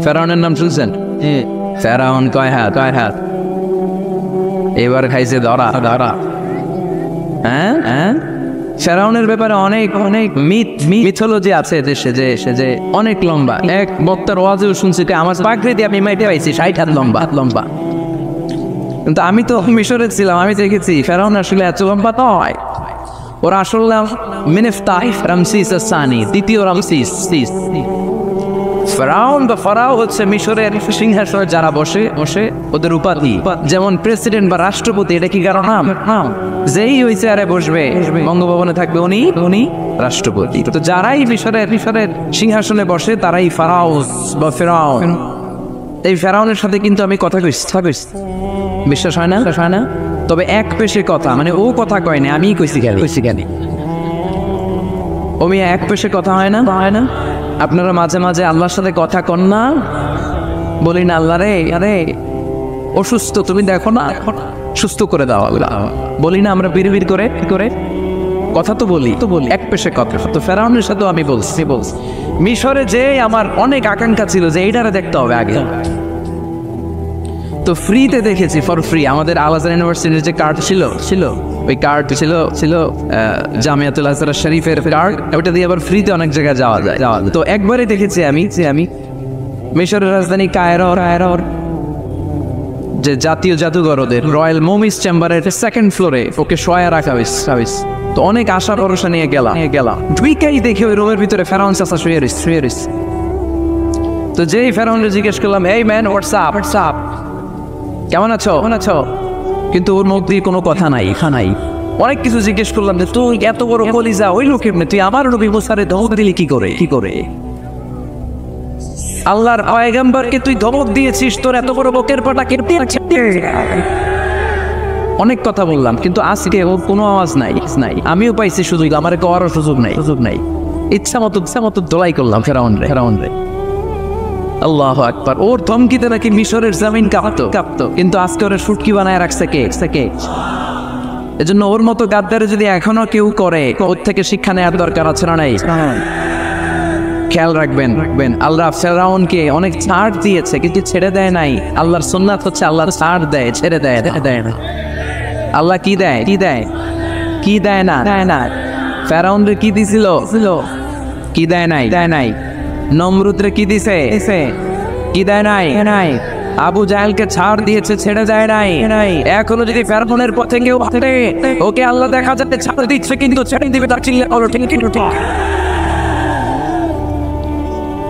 ফেরাউনের নাম শুনছেন? ফেরাউন কয় হাত? এবার খাইছে ধরা। হ্যাঁ, ফেরাউনের ব্যাপারে অনেক মিথোলজি আছে দেশে, যে অনেক লম্বা। এক বক্তার ওয়াজেও শুনছি আমার পাগড়ি দিয়ে আমি মাইতে পাইছি 60 হাত লম্বা। কিন্তু আমি তো মিশরে ছিলাম, আমি দেখেছি ফেরাউন আসলে এত লম্বা নয়। ওরা আসলে মিনেফতাহ রামসিস আস-সানি, দ্বিতীয় রামসিস। ফারাও হচ্ছে মিশরের সিংহাসনে যারা বসে ওদের উপাধি, যেমন প্রেসিডেন্ট বা রাষ্ট্রপতি, এটা কি কারো নাম? যেই ওই চেয়ারে বসবে, বঙ্গভবনে থাকবে উনি রাষ্ট্রপতি। তো যারাই মিশরের সিংহাসনে বসে তারাই ফারাও বা ফেরাউন। এই ফেরাউনের সাথে কিন্তু আমি কথা কইছি, বিশ্বাস হয় না? তবে এক পেশে কথা, মানে ও কথা কয় না, আমি কইছি খালি। ওমি এক পেশে কথা হয় না? আপনারা মাঝে মাঝে আল্লাহর সাথে কথা কন না? বলি না আল্লাহ রে, আরে অসুস্থ, তুমি দেখো না, সুস্থ করে দাও। বলি না আমরা বিড়বিড় করে কথা তো বলি এক পেশে কথা। তো ফেরাউনের সাথেও আমি বলছি মিশরে যে আমার অনেক আকাঙ্ক্ষা ছিল যে এইটারে দেখতে হবে আগে। তো ফ্রিতে দেখেছি, ফর ফ্রি। আমাদের আল আজহার ইউনিভার্সিটির যে কার্ড ছিল ওই কার্ড ছিল জামিয়াতুল আজহার শরীফের কার্ড, ওটা দিয়ে আবার ফ্রিতে অনেক জায়গায় যাওয়া যায়। তো একবারই দেখেছি আমি মিশরের রাজধানী কায়রোর যে জাতীয় জাদুঘর, ওদের রয়্যাল মোমিস চেম্বারের সেকেন্ড ফ্লোরে ওকে শোয়া রাখা হয়েছে। তো অনেক আশা ভরসা নিয়ে গেলাম। ঢুইকাই দেখে ওই রুমের ভিতরে ফেরাউন চাচা শুয়ে রয়েছে। তো যেই ফেরাউনকে জিজ্ঞেস করলাম, এই ম্যান হোয়াটসঅ্যাপ, কেমন আছো? কিন্তু ওর মুখ দিয়ে কোনো কথা নাই। অনেক কিছু জিজ্ঞেস করলাম যে তুই এত বড় কলিজা ওই লোকের, তুই আমার নবী মুসারে ধমক দিলি কি করে? আল্লাহর পয়গম্বরকে তুই ধমক দিয়েছিস, তোর এত বড় বকের পাটা কেটে অনেক কথা বললাম, কিন্তু আজকে ওর কোনো আওয়াজ নাই। আমিও পাইছি সুযোগ, আমার করার সুযোগ নাই। ইচ্ছা মতো দোলাই করলাম ফেরাউন রে। আল্লাহু আকবার। ওর ধমকিতে নাকি মিশরের জমিন কাঁপতো, কিন্তু আজকে ওরা শুটকি বানায় রাখছে কে? এজন্য ওর মতো গাদ্দারে যদি এখনো কেউ করে, ওর থেকে শিক্ষা নেওয়ার দরকার আছে না? নাই? খেয়াল রাখবেন। আল্লাহ ফেরাউনকে অনেক ছাড় দিয়েছে, কিন্তু ছেড়ে দেয় নাই। আল্লাহর সুন্নাত হচ্ছে আল্লাহর ছাড় দেয়, ছেড়ে দেয় না। আল্লাহ কি দেয় না? ফেরাউনরে কি দিছিল? কি দেয় নাই? নমরুদরে কি দিছে? কি দেয় নাই? আবু জাহেলকে ছাড় দিয়েছে, ছেড়ে দেয় নাই। এখনো যদি ফেরাউনের পথে কেউ হাঁটে, ওকে আল্লাহ দেখা যাচ্ছে ছাড় দিচ্ছে, কিন্তু ছেড়ে দিবে তার চিল্লা করো ঠিক।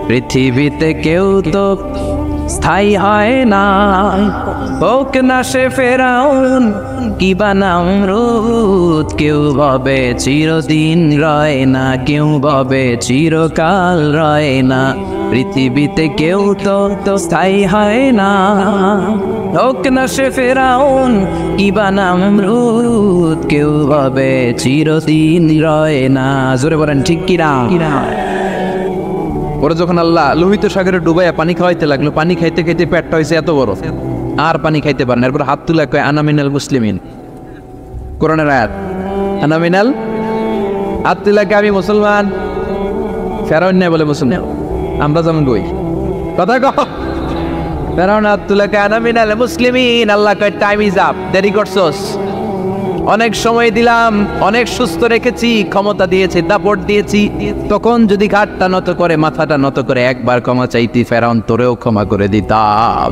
পৃথিবীতে কেউ তো স্থায়ী হয় না, হোক না সে ফেরাউন কিবা নমরুদ। কেউ ভাবে চিরদিন রয় না, কেউ ভাবে চিরকাল রয় না। পৃথিবীতে কেউ তো স্থায়ী হয় না, হোক না সে ফেরাউন কিবা নমরুদ। কেউ ভাবে চিরদিন রয় না। জোরে বলেন ঠিক কিনা? ওরা যখন আল্লাহ লোহিত সাগরে ডুবাইয়া পানি খাওয়াইতে লাগলো, পানি খাইতে পেটটা হয়েছে এত বড়, আর পানি খাইতে পারে না। এরপর হাত তুলে কয় আনা মিনাল মুসলিমিন, কোরআনের আয়াত, আনা মিনাল। হাত তুলে কয় আমি মুসলমান। ফেরাউন নাই বলে মুসলমান, আমরা যেমন কই কথা কও। ফেরাউন হাত তুলে কয় আনা মিনাল মুসলিমিন। আল্লাহ কয় টাইম ইজ আপ, দেরি করছস। অনেক সময় দিলাম, অনেক সুস্থ রেখেছি, ক্ষমতা দিয়েছি, দাপট দিয়েছি। তখন যদি ঘাটটা নত করে, মাথাটা নত করে একবার ক্ষমা চাইতি, ফেরাউন তোরেও ক্ষমা করে দিতাম।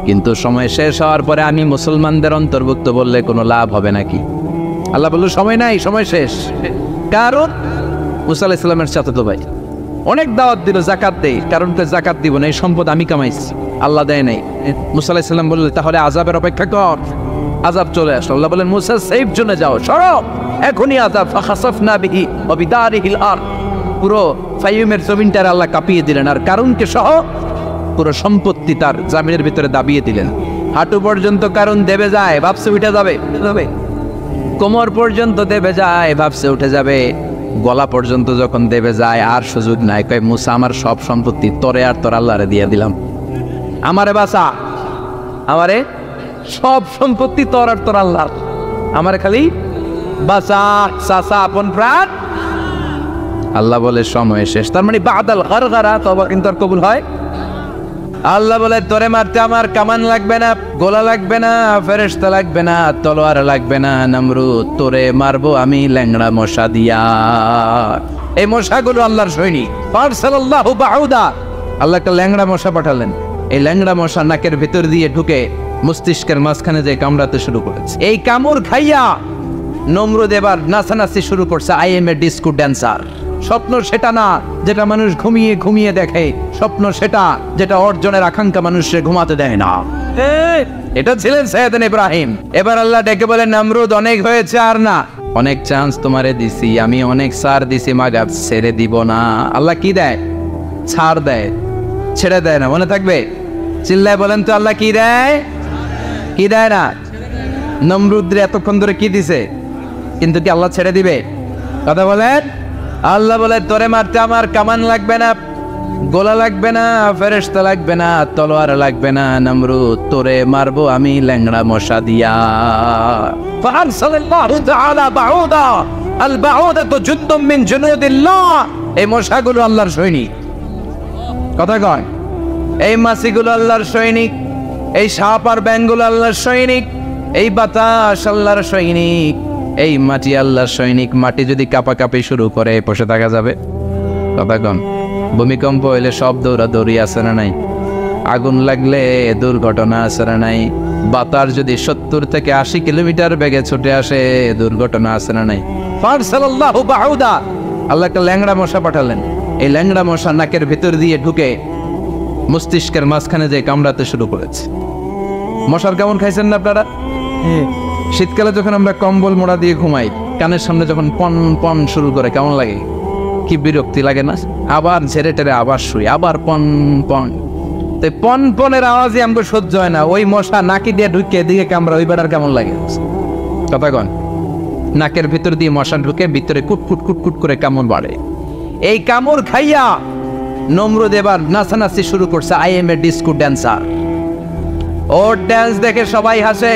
কিন্তু সময় শেষ হওয়ার পরে আমি মুসলমানদের অন্তর্ভুক্ত বললে কোনো লাভ হবে নাকি? আল্লাহ বলল সময় নাই, সময় শেষ। কারণ মুসা আলাইহিস সালামের চাচাতো ভাই অনেক দাওয়াত দিল, জাকাত দেই, কারণ তো জাকাত দিব না, এই সম্পদ আমি কামাইছি, আল্লাহ দেয় নাই। মুসা আলাইহিস সালাম বললেন তাহলে আযাবের অপেক্ষা কর। আযাব চলে আসলো। আল্লাহ বলেন মুসা সেফ জোনে যাও, সরো, এখনই আযাব। ফাখাসাফনা বিহি ওয়া বিদারিহিল আরদ। পুরো ফাইমের জমিনটার আল্লাহ কাঁপিয়ে দিলেন, আর কারুনকে সহ পুরো সম্পত্তি তার জামিনের ভিতরে দাবিয়ে দিলেন। হাঁটু পর্যন্ত কারুন দেবে যায়, ভাবছে উঠে যাবে, কোমর পর্যন্ত দেবে যায়, ভাবছে উঠে যাবে, গলা পর্যন্ত যখন দেবে যায় আর সুযোগ নাই। কয় মুসা আমার সব সম্পত্তি তোরে আর তোর আল্লাহরে দিয়ে দিলাম, আমারে বাঁচা, আমারে সব সম্পত্তি তোর আর তোর আল্লাহ, আমারে খালি বাঁচা, চাচা আপন প্রাণ। আল্লাহ বলে সময় শেষ। তার মানে বাদাল গারগারা তওবা কিন্তু আর কবুল হয় আল্লাহ বলে তোরে মারতে আমার কামান লাগবে না, গোলা লাগবে না, ফেরেশতা লাগবে না, তলোয়ার লাগবে না, নমরুদ তোরে মারবো আমি ল্যাংড়া মশা দিয়া। এই মশাগুলো আল্লাহর সৈনিক। ফারসালাল্লাহু বাউদা, আল্লাহ একটা ল্যাংড়া মশা পাঠালেন। এই ল্যাংড়া মশা নাকের ভিতর দিয়ে ঢুকে মস্তিষ্কের মাঝখানে যে কামড়াতে শুরু করেছে। এই কামড় খাইয়া নমরুদ এবার নাচানাচি শুরু করছে। I M A disco dancer. স্বপ্ন সেটা না যেটা মানুষ ঘুমিয়ে ঘুমিয়ে দেখে, স্বপ্ন সেটা যেটা অর্জনের আকাঙ্ক্ষা মানুষকে ঘুমাতে দেয় না। এটা ছিলেন সাইয়েদনা ইব্রাহিম। এবার আল্লাহ ডেকে বলেন, নমরুদ অনেক হয়েছে, আর না, অনেক চান্স তোমারে দিছি, আমি অনেক ছাড় দিছি, মাগার ছেড়ে দিব না। আল্লাহ কি দেয়? ছাড় দেয়, ছেড়ে দেয় না। মনে থাকবে? চিল্লায় বলেন তো, আল্লাহ কি দেয়? কি দেয় না? নমরুদরে এতক্ষণ ধরে কি দিছে, কিন্তু কি আল্লাহ ছেড়ে দিবে? কথা বলেন। আল্লাহ বলে তোরে মারতে আমার কামান লাগবে না, গোলা লাগবে না, ফেরেশতা লাগবে না, তলোয়ার লাগবে না, নমরুদ তোরে মারবো আমি ল্যাংড়া মশা দিয়া। ফারসালাল্লাহু তাআলা বাউদা, আল বাউদাতু জুনদুম মিন জুনুদিল্লাহ। এই মশাগুলো আল্লাহর সৈনিক। কথা কয়, এই মাছিগুলো আল্লাহর সৈনিক, এই সাপ আর ব্যাঙগুলো আল্লাহর সৈনিক, এই বাতাস আল্লাহর সৈনিক, এই মাটি আল্লাহর সৈনিক। মাটি যদি কাঁপাকাঁপি শুরু করে বসে থাকা যাবে? কথা কন। ভূমিকম্প হইলে সব দৌড়াদৌড়ি আছে না নাই? আগুন লাগলে দুর্ঘটনা আছে না নাই? বাতাস যদি 70 থেকে 80 কিলোমিটার বেগে ছুটে আসে, দুর্ঘটনা আছে না নাই? ফারসালাল্লাহু বাউদা, আল্লাহ একটা ল্যাংড়া মশা পাঠালেন। এই ল্যাংড়া মশা নাকের ভিতর দিয়ে ঢুকে মস্তিষ্কের মাঝখানে যে কামড়াতে শুরু করেছে। মশার কেমন খাইছেন না আপনারা? শীতকালে যখন আমরা কম্বল মোড়া দিয়ে ঘুমাই, কানের সামনে যখন পন পন শুরু করে কেমন লাগে? কি বিরক্তি লাগে না? আবার ঝেড়ে টেরে আবার শুই, আবার পন পন। তো পন পনের আওয়াজই আমাকে সহ্য হয় না। ওই মশা নাকি দিয়ে ঢুকে দিকে কামড়া, ওই বেড়ার কেমন লাগে? কথা কন। নাকের ভিতর দিয়ে মশা ঢুকে ভিতরে কুটকুট কুটকুট করে কামড় বাড়ে। এই কামড় খাইয়া নমরুদ এবার নাচানাচি শুরু করছে। I M A disco dancer. Or dance দেখে সবাই হাসে,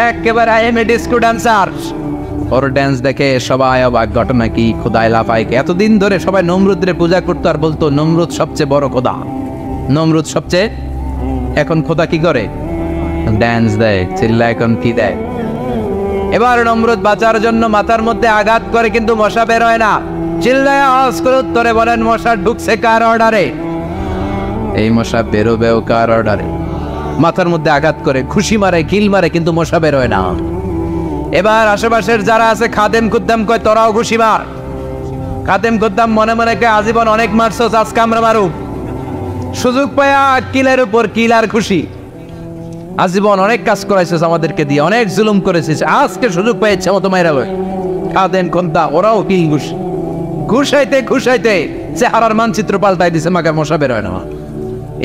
একেবারে I M A disco dancer. Or dance দেখে সবাই অবাক। ঘটনা কি? খোদাই লাফায়। এতদিন ধরে সবাই নমরুদরে পূজা করতো আর বলতো নমরুদ সবচেয়ে বড় খোদা, নমরুদ সবচেয়ে। এখন খোদা কি করে? ড্যান্স দেয়। চিল্লা এখন কি দেয়? এবার নমরুদ বাঁচার জন্য মাথার মধ্যে আঘাত করে, কিন্তু মশা বের হয় না। চিল্লায় আওয়াজ করে উত্তরে বলেন, মশা ঢুকছে কার অর্ডারে? এই মশা বেরোবেও কার অর্ডারে? মাথার মধ্যে আঘাত করে, খুশি মারে, কিল মারে, কিন্তু মশা বের হয় না। এবার আশেপাশের যারা আছে খাদেম খুদ্দাম কয়, তোরাও খুশি মার। খাদেম খুদ্দাম মনে মনে কয়, আজীবন অনেক মারছস, আজকে আমরা মারুক। সুযোগ পায়া কিলের উপর কিল আর খুশি। আজীবন অনেক কাজ করাইছিস আমাদেরকে দিয়ে, অনেক জুলুম করেছিস, আজকে সুযোগ পাই ইচ্ছা মতো মাইরা লয়। খাদেম খুদ্দা ওরাও কিল খুশি। ঘুষাইতে ঘুষাইতে চেহারার মানচিত্র পাল্টাই দিছে, মাগার মশা বের হয় না।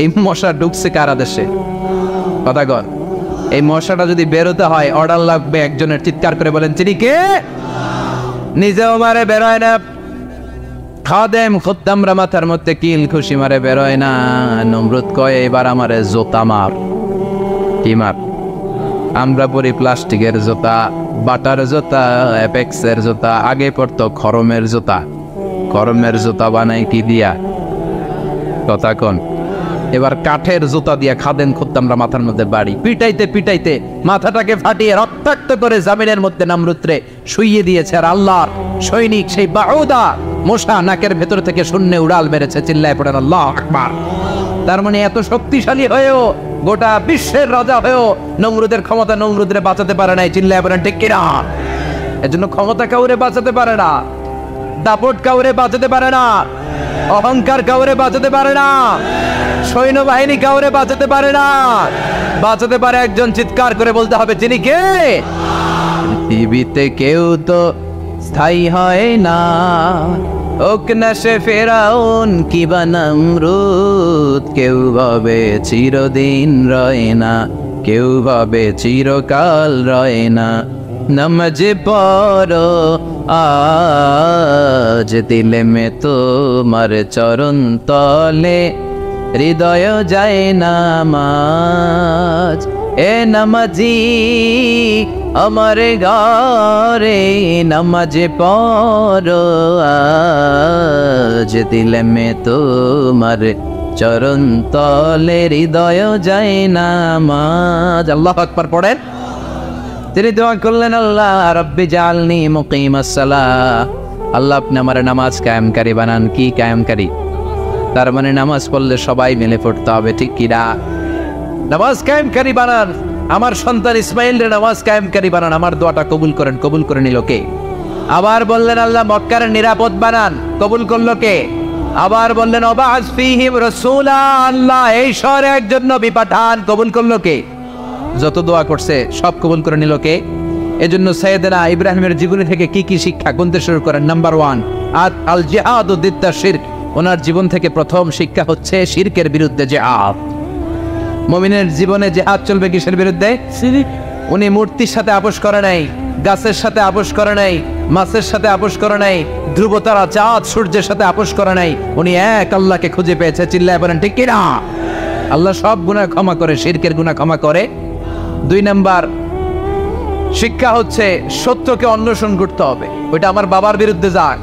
এই মশা ঢুকছে কারা দেশে? কথা কর। এই মশাটা যদি বেরোতে হয়, অর্ডার লাগবে একজনের। চিৎকার করে বলেন, তিনি কে? নিজেও মারে, বেরোয় না। খাদেম খুদ্দামরা মাথার মধ্যে কিল খুশি মারে, বেরোয় না। নমরুদ কয়, এবার আমারে জোতা মার। কি মার? আমরা পরি প্লাস্টিকের জুতা, বাটার জুতা, অ্যাপেক্সের জুতা, আগে পড়তো খরমের জুতা। খরমের জুতা বানাই কি দিয়া? কথা কোন। এবার কাঠের জুতা দিয়া খাদেম খুদ্দামরা মাথার মধ্যে বাড়ি। পিটাইতে পিটাইতে মাথাটাকে ফাটিয়ে রক্তাক্ত করে জামিনের মধ্যে নমরুদরে শুইয়ে দিয়েছে। আর আল্লাহর সৈনিক সেই বাউদা মশা নাকের ভেতর থেকে শূন্যে উড়াল মেরেছে। চিল্লায় পড়েন আল্লাহু আকবার। তার মানে এত শক্তিশালী হয়েও, গোটা বিশ্বের রাজা হয়েও নমরুদের ক্ষমতা নমরুদরে বাঁচাতে পারে নাই। চিল্লায় পড়েন ঠিক কিনা? এজন্য ক্ষমতা কাউরে বাঁচাতে পারে না, দাপট কাউরে বাঁচাতে পারে না, অহংকার কাউরে বাঁচাতে পারে না, সৈন্যবাহিনী কাউরে বাঁচাতে পারে না। বাঁচাতে পারে একজন। চিৎকার করে বলতে হবে, যিনি কে? পৃথিবীতে কেউ তো স্থায়ী হয় না, ওক না সে ফেরাউন কিবা নমরুদ। কেউ ভাবে চিরদিন রয় না, কেউ ভাবে চিরকাল রয় না। নমাজ পড়ো আজ দিলে মে তোমার চরণ তলে, হৃদয় যায় নামাজ। এ নামাজি আমার ঘরে নামাজ পড়ো আজ দিলে মে তোমার চরণ তলে হৃদয় যায় নামাজ। আল্লাহু আকবার পড়েন। তিনি দোয়া করলেন, আল্লাহ রব্বি জাআলনি মুকিমাস সালাহ, আল্লাহ আপনি আমার নামাজ কায়েমকারী বানান। কি কায়েমকারী? তার মানে নামাজ পড়লে সবাই মিলে পড়তে হবে, ঠিক কি না? নামাজ কায়েমকারী বানান, আমার সন্তান ইসমাইলের নামাজ কায়েমকারী বানান, আমার দোয়াটা কবুল করেন। কবুল করে নিল কে? আবার বললেন আল্লাহ মক্কার নিরাপদ বানান, কবুল করলো কে? আবার বললেন ওবাস ফীহিম রাসূলা, আল্লাহ এই শহরে একজন নবী পাঠান, কবুল করলো কে? যত দোয়া করছে সব কবুল করে নিল কে? এজন্য সাইয়েদনা ইব্রাহিমের জীবনী থেকে কি কি শিক্ষা গুনতে শুরু করেন। নাম্বার 1, আল জিহাদু দিদ্দা শিরক। ওনার জীবন থেকে প্রথম শিক্ষা হচ্ছে শিরকের বিরুদ্ধে জিহাদ। মুমিনের জীবনে জিহাদ চলবে কিসের বিরুদ্ধে? শিরক। উনি মূর্তির সাথে আপোষ করে নাই, গাছের সাথে আপোষ করে নাই, মাছের সাথে আপোষ করে নাই, ধ্রুবতারা চাঁদ সূর্যের সাথে আপোষ করে নাই। উনি এক আল্লাহকে খুঁজে পেয়েছে। চিল্লায় বলেন ঠিক কিনা? আল্লাহ সব গুনাহ ক্ষমা করে, শিরকের গুনাহ ক্ষমা করে। 2 নাম্বার শিক্ষা হচ্ছে সত্যকে অন্বেষণ করতে হবে। ওইটা আমার বাবার বিরুদ্ধে যাক,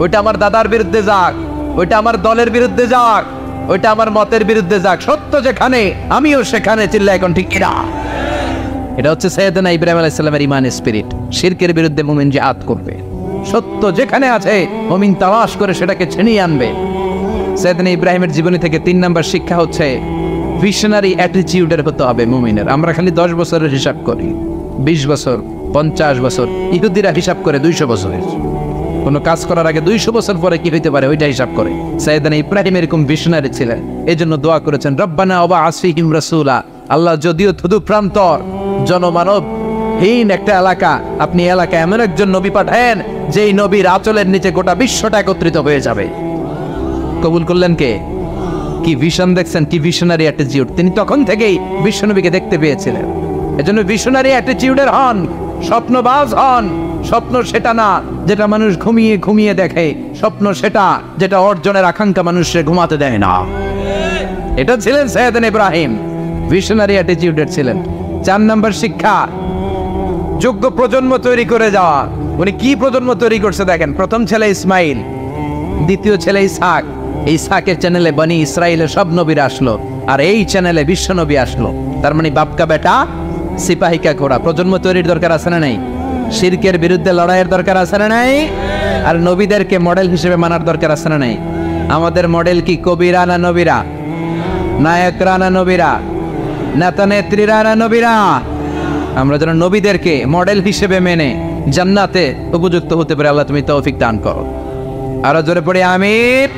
ওইটা আমার দাদার বিরুদ্ধে যাক, ওইটা আমার দলের বিরুদ্ধে যাক, ওইটা আমার মতের বিরুদ্ধে যাক, সত্য যেখানে আমিও সেখানে। চিল্লায় এখন ঠিক কিনা? এটা হচ্ছে সাইয়েদনা ইব্রাহিম আলাইহিস সালামের ঈমান স্পিরিট। শিরকের বিরুদ্ধে মুমিন জিহাদ করবে। সত্য যেখানে আছে মুমিন তালাশ করে সেটাকে ছিনিয়ে আনবে। সাইয়েদনা ইব্রাহিমের জীবনী থেকে 3 নাম্বার শিক্ষা হচ্ছে ভিশনারি অ্যাটিটিউডের হতে হবে মুমিনের। আমরা খালি 10 বছরের হিসাব করি, 20 বছর, 50 বছর। ইহুদিরা হিসাব করে 200 বছরের। কোনো কাজ করার আগে 200 বছর পরে কি হইতে পারে ওইটা হিসাব করে। সাইয়েদনা ইব্রাহিম এরকম ভিশনারি ছিলেন, এজন্য দোয়া করেছেন রব্বানা ওবা'আস ফীহিম রাসূলা। আল্লাহ যদিও থুদু প্রান্তর জনমানবহীন একটা এলাকা, আপনি এলাকায় এমন একজন নবী পাঠায়েন যেই নবীর আঁচলের নিচে গোটা বিশ্বটা একত্রিত হয়ে যাবে। কবুল করলেন কে? কি ভিশন দেখছেন, কি ভিশনারি অ্যাটিটিউড। তিনি তখন থেকেই বিশ্বনবীকে দেখতে পেয়েছিলেন। এজন্য ভিশনারি অ্যাটিটিউডের হন, স্বপ্নবাজ হন। স্বপ্ন সেটা না যেটা মানুষ ঘুমিয়ে ঘুমিয়ে দেখে, স্বপ্ন সেটা যেটা অর্জনের আকাঙ্ক্ষা মানুষকে ঘুমাতে দেয় না। এটা ছিলেন সাইয়েদনা ইব্রাহিম, ভিশনারি অ্যাটিটিউডের ছিলেন। 4 নাম্বার শিক্ষা যোগ্য প্রজন্ম তৈরি করে যাওয়া। উনি কি প্রজন্ম তৈরি করছে দেখেন। প্রথম ছেলে ইসমাইল, দ্বিতীয় ছেলে ইসহাক। ইসহাকের চ্যানেলে বনি ইসরাইলের সব নবীরা আসলো, আর এই চ্যানেলে বিশ্ব নবী আসলো। তার মানে বাপকা বেটা সিপাহিকা ঘোড়া। প্রজন্ম তৈরির দরকার আছে না নাই? শিরকের বিরুদ্ধে লড়াইয়ের দরকার আছে না নাই? আর নবীদেরকে মডেল হিসেবে মানার দরকার আছে না নাই? আমাদের মডেল কি কবিরা না নবীরা? নায়করা না নবীরা? নেতা নেত্রীরা না নবীরা? আমরা যেন নবীদেরকে মডেল হিসেবে মেনে জান্নাতে উপযুক্ত হতে পারে। আল্লাহ তুমি তৌফিক দান করো। আরো জোরে পড়ে আমিন।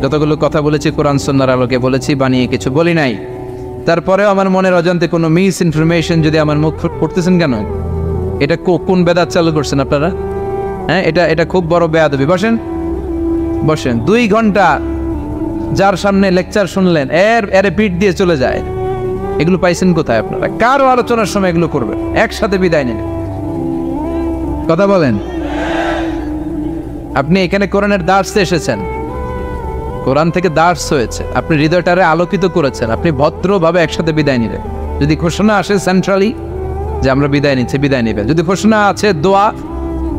যতগুলো কথা বলেছি কোরআন সুন্নাহর আলোকে বলেছি, বানিয়ে কিছু বলি নাই। তারপরেও আমার মনের অজান্তে কোনো মিস ইনফরমেশন যদি আমার মুখ পড়তেছেন কেন? এটা কোন বেদাত চালু করছেন আপনারা? হ্যাঁ, এটা খুব বড় বেয়াদবি। বসেন বসেন। 2 ঘন্টা যার সামনে লেকচার শুনলেন, এর পিঠ দিয়ে চলে যায়। এগুলো পাইছেন কোথায় আপনারা? কারো আলোচনার সময় এগুলো করবেন, একসাথে বিদায় নিন। কথা বলেন। আপনি এখানে কোরআনের দার্সে এসেছেন, কোরআন থেকে দার্স হয়েছে, আপনি হৃদয়টারে আলোকিত করেছেন, আপনি ভদ্রভাবে একসাথে বিদায় নিলেন। যদি ঘোষণা আসে সেন্ট্রালি যে আমরা বিদায় নিচ্ছি, বিদায় নেবেন। যদি ঘোষণা আছে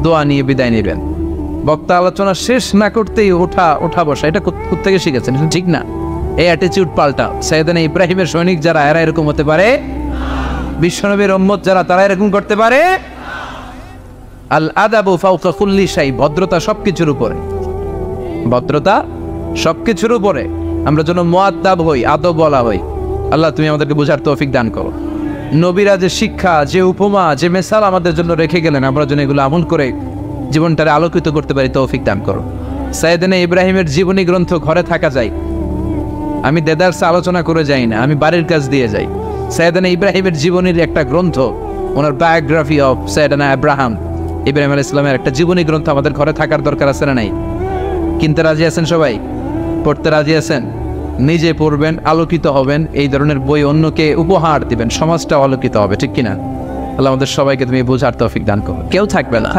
দোয়া নিয়ে বিদায় নেবেন। বক্তা আলোচনা শেষ না করতেই ওঠা বসা, এটা কোত্থেকে শিখেছেন? ঠিক না। এই অ্যাটিটিউড পাল্টা। সাইয়েদনা ইব্রাহিমের সৈনিক যারা, এরা এরকম হতে পারে? বিশ্বনবীর উম্মত যারা, তারা এরকম করতে পারে? আল আদাবু ফাওকা কুল্লি শাই, ভদ্রতা সবকিছুর উপরে। ভদ্রতা সবকিছুর উপরে। আমরা যেন মুআদ্দাব হই, আদব বলা হই। আল্লাহ তুমি আমাদেরকে বোঝার তৌফিক দান করো। নবীরা যে শিক্ষা, যে উপমা, যে মেসাল আমাদের জন্য রেখে গেলেন, আমরা যেন এগুলো আমল করে জীবনটারে আলোকিত করতে পারি, তৌফিক দান করো। সাইয়েদনা ইব্রাহিমের জীবনী গ্রন্থ ঘরে থাকা যায়। আমি দেদারসে আলোচনা করে যাই না, আমি বাড়ির কাজ দিয়ে যাই। সাইয়েদনা ইব্রাহিমের জীবনীর একটা গ্রন্থ, ওনার বায়োগ্রাফি অফ সাইয়েদনা ইব্রাহিম আলাইহিস সালামের একটা জীবনী গ্রন্থ আমাদের ঘরে থাকার দরকার আছে না নাই? কিনতে রাজি আছেন সবাই? পড়তে রাজি আছেন? নিজে পড়বেন, আলোকিত হবেন, এই ধরনের বই অন্যকে উপহার দিবেন, সমাজটা আলোকিত হবে, ঠিক কিনা? আল্লাহ আমাদের সবাইকে তুমি বোঝার তৌফিক দান করো। কেউ থাকবে না,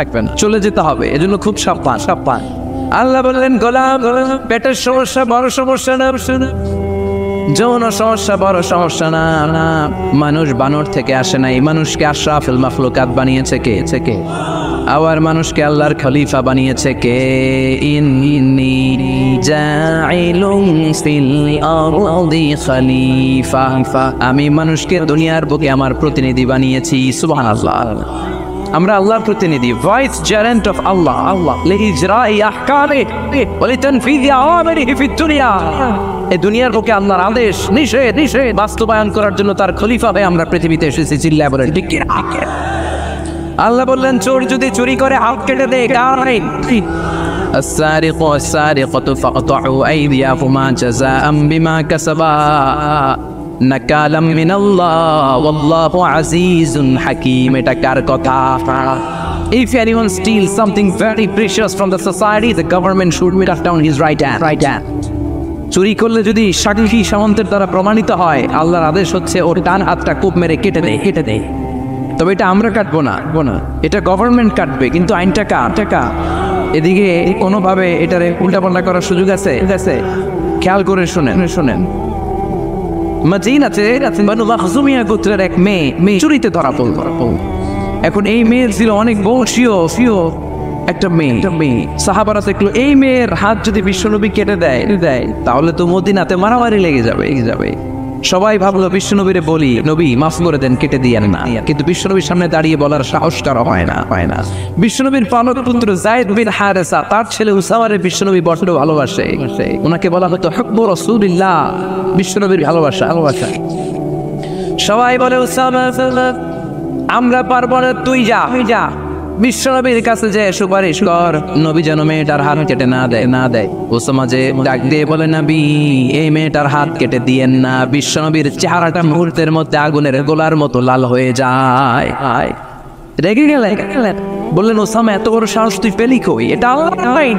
চলে যেতে হবে। এজন্য খুব সাবধান। আল্লাহ বললেন গোলাম, পেটের সমস্যা বড় সমস্যা না, যৌন সমস্যা বড় সমস্যা না। মানুষ বানর থেকে আসে নাই, মানুষকে আশরাফুল মাখলুকাত বানিয়েছে কে? আবার মানুষকে আল্লাহর খলিফা বানিয়েছে কে? ইন্নী জাইলুন ফিল আরদি খলিফা, আমি মানুষকে দুনিয়ার বুকে আমার প্রতিনিধি বানিয়েছি। সুবহানাল্লাহ। আমরা আল্লাহর প্রতিনিধি, ভাইস জেরেন্ট অফ আল্লাহ। আল্লাহ লিইজরাই আহকামিহি ওয়া লিতানফিযি আওয়ামিরিহি ফিদ দুনিয়া। এই দুনিয়ার বুকে আল্লাহর আদেশ নিষেধ বাস্তবায়ন করার জন্য তার খলিফা হয়ে আমরা পৃথিবীতে এসেছি। চিল্লায় বলেন ঠিক কি না? আল্লাহ বললেন চোর যদি চুরি করে হাত কেটে দেয়, কার আইন? السارق والسارقة فاقطعوا أيديهما جزاء بما كسبا نكالا من الله والله عزيز حكيم। এটা কার কথা? If anyone steals something very precious from the society, the government should cut down his right hand. চুরি করলে যদি সাক্ষী সামন্তের দ্বারা প্রমাণিত হয়, আল্লাহর আদেশ হচ্ছে ওর ডান হাতটা কোপ মেরে কেটে দেয়। তবে এটা আমরা কাটবো না, এটা গভর্নমেন্ট কাটবে, কিন্তু আইনটা কার? এদিকে কোনোভাবে এটারে উল্টাপাল্টা করার সুযোগ আছে? খেয়াল করে শোনেন। মাদিনাতে বানু মাখজুমিয়া গোত্রের এক মেয়ে চুরিতে ধরা পড়ল। এখন এই মেয়ের ছিল অনেক বংশীয় একটা মেয়ে। সাহাবারা দেখলো এই মেয়ের হাত যদি বিশ্বনবী কেটে দেয় তাহলে তো মদিনাতে মারামারি লেগে যাবে। সবাই ভাবলো বিশ্বনবীরে বলি, নবী মাফ করে দেন, কেটে দিয়েন না। কিন্তু বিশ্বনবীর সামনে দাঁড়িয়ে বলার সাহস কারো হয় না। বিশ্বনবীর পালক পুত্র যায়েদ বিন হারেসা, তার ছেলে উসামারে বিশ্বনবী বড় ভালোবাসে। ওনাকে বলা হতো হুব্বু রাসূলিল্লাহ, বিশ্বনবীর ভালোবাসা। সবাই বলে উসামা আমরা পারবো না, তুই যা বিশ্বনবীর কাছে যে সুপারিশ কর, নবী যেন মেয়েটার হাত কেটে না দেয়। ওসামা যে ডাক দিয়ে বলে, নবী এই মেয়েটার হাত কেটে দিয়েন না। বিশ্বনবীর চেহারাটা মুহূর্তের মধ্যে আগুনের গোলার মতো লাল হয়ে যায়। রেগে গেলেন, বললেন ওসামা এত বড় সাহস তুই পেলি কই? এটা আল্লাহর আইন।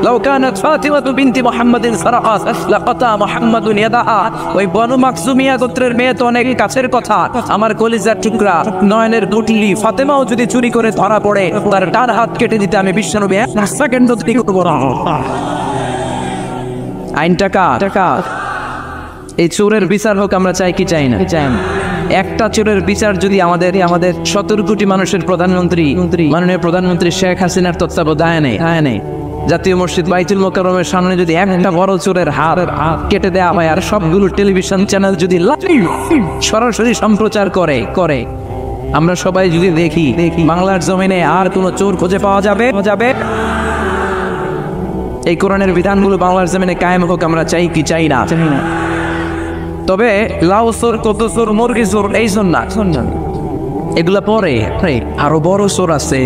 লাউ কানাত ফাতিমাতু বিনতি মুহাম্মাদিন সারাকাত লাকাতা মুহাম্মাদুন ইয়াদাহা। ওই বনু মাখজুমিয়া গোত্রের মেয়ে তো অনেক কাছের কথা, আমার কলিজার টুকরা, নয়নের পুটলি ফাতেমাও যদি চুরি করে ধরা পড়ে, তার ডান হাত কেটে দিতে আমি বিশ্বনবী এক সেকেন্ডও দেরি করব না। আইনটা কার? এই চোরের বিচার হোক আমরা চাই কি চাই না? একটা চোরের বিচার যদি আমাদের 17 কোটি মানুষের প্রধানমন্ত্রী মাননীয় প্রধানমন্ত্রী শেখ হাসিনার তত্ত্বাবধানে জাতীয় মসজিদ বাইতুল মোকাররমের সামনে যদি একটা বড় চোরের হাত কেটে দেওয়া হয়, আর সবগুলো টেলিভিশন চ্যানেল যদি সরাসরি সম্প্রচার করে, আমরা সবাই যদি দেখি বাংলার জমিনে আর কোনো চোর খুঁজে পাওয়া যাবে? এই কোরআনের বিধানগুলো বাংলার জমিনে কায়েম হোক আমরা চাই কি চাই না? তবে লাউ চোর, কত চোর, মুরগি চোর, এই চোর না, এগুলা পরে আরো বড় চোর আছে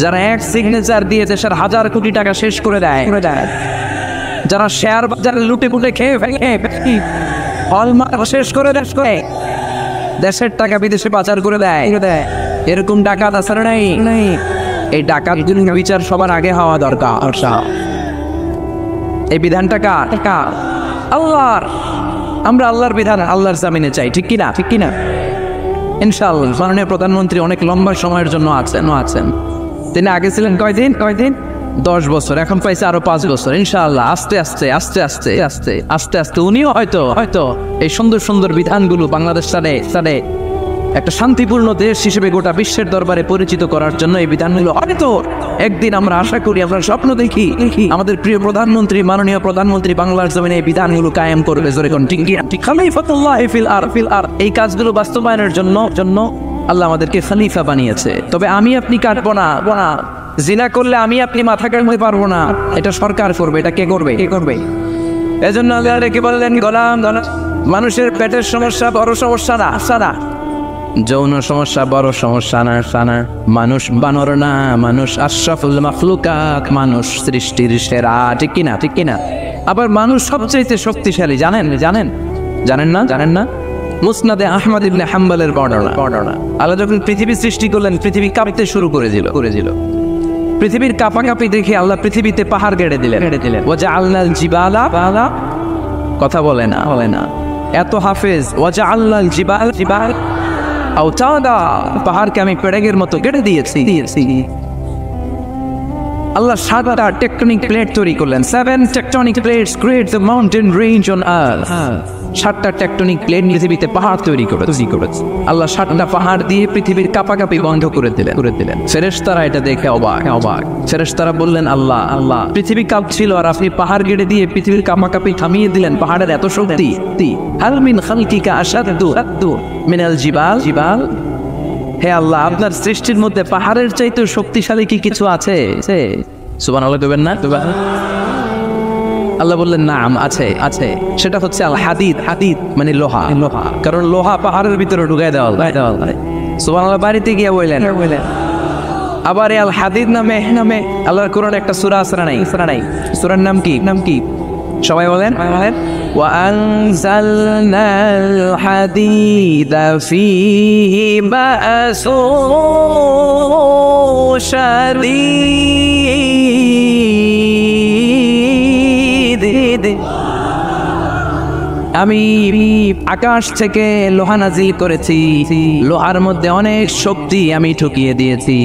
যারা এক সিগনেচার দিয়ে দেশের হাজার কোটি টাকা শেষ করে দেয়, যারা শেয়ার বাজারে লুটে পুটে খেয়ে হলমার্ক শেষ করে দেশের টাকা বিদেশে পাচার করে দেয়। এরকম ডাকাত আছে নাই? এই ডাকাত বিচার সবার আগে হওয়া দরকার। এই বিধানটা কার? আল্লাহর। আমরা আল্লাহর বিধান আল্লাহর জামিনে চাই, ঠিক কিনা? ইনশাআল্লাহ মাননীয় প্রধানমন্ত্রী অনেক লম্বা সময়ের জন্য আছেন। তিনি আগে ছিলেন কয়দিন? 10 বছর, এখন পাইছে আরো 5 বছর। ইনশাআল্লাহ আস্তে আস্তে উনিও হয়তো এই সুন্দর বিধানগুলো বাংলাদেশ সাথে একটা শান্তিপূর্ণ দেশ হিসেবে গোটা বিশ্বের দরবারে পরিচিত করার জন্য এই বিধানগুলো হয়তো একদিন আমরা আশা করি, আমরা স্বপ্ন দেখি আমাদের প্রিয় প্রধানমন্ত্রী, মাননীয় প্রধানমন্ত্রী বাংলার জমিনে এই বিধানগুলো কায়েম করবে। এই কাজগুলো বাস্তবায়নের জন্য আল্লাহ আমাদেরকে খলিফা বানিয়েছে। তবে আমি আপনি কাটবো না। জিনা করলে আমি আপনি মাথা কাটতে পারবো না, এটা সরকার করবে। এটা কে করবে? এজন্য আল্লাহ রেখে বললেন, গোলাম, মানুষের পেটের সমস্যা বড় সমস্যা না, যৌন সমস্যা বড় সমস্যা না। মানুষ বানর না, মানুষ আশরাফুল মাখলুকাত, মানুষ সৃষ্টির সেরা, ঠিক কিনা? আবার মানুষ সবচেয়ে শক্তিশালী, জানেন না? মুসনাদে আহমদ ইবনে হাম্বলের বর্ণনা। আল্লাহ যখন পৃথিবী সৃষ্টি করলেন, পৃথিবী কাঁপতে শুরু করেছিল। পৃথিবীর কাঁপাকাঁপি দেখে আল্লাহ পৃথিবীতে পাহাড় গেড়ে দিলেন। ওয়াজআলনাল জিবালা, কথা বলে না এত হাফেজ। ওয়াজআলনাল জিবাল আওতাদা, পাহাড়কে আমি পেড়েগের মতো কেটে দিয়েছি। আল্লাহ 7টা টেকটনিক প্লেট তৈরি করলেন। 7 tectonic plates create the mountain range on earth. 7টা টেকটনিক প্লেট পৃথিবীতে পাহাড় তৈরি করেছে। আল্লাহ 7টা পাহাড় দিয়ে পৃথিবীর কাঁপাকাঁপি বন্ধ করে দিলেন। ফেরেশতারা এটা দেখে অবাক। ফেরেশতারা বললেন, আল্লাহ পৃথিবী কাঁপছিল আর আপনি পাহাড় গেড়ে দিয়ে পৃথিবীর কাঁপাকাঁপি থামিয়ে দিলেন। পাহাড়ের এত শক্তি। হাল মিন খালকিকা আশাদ্দু মিনাল জিবাল। হে আল্লাহ, আপনার সৃষ্টির মধ্যে পাহাড়ের চাইতে শক্তিশালী কি কিছু আছে? সুবহানাল্লাহ কইবেন না? আল্লাহ বললেন, নাম আছে। সেটা হচ্ছে আল হাদিদ মানে লোহা। কারণ লোহা পাহাড়ের ভিতরে ঢুকাই দেওয়া হয়। সুবহানাল্লাহ বাড়িতে গিয়ে বললেন। আবার আল হাদিদ নামে আল্লাহর কোরআনে একটা সূরা আছে না নাই? সূরার নাম কি? সবাই বলেন। وأنزلنا الحديد فيه بأس شديد। আমি আকাশ থেকে লোহা নাজিল করেছি, লোহার মধ্যে অনেক শক্তি আমি ঢুকিয়ে দিয়েছি।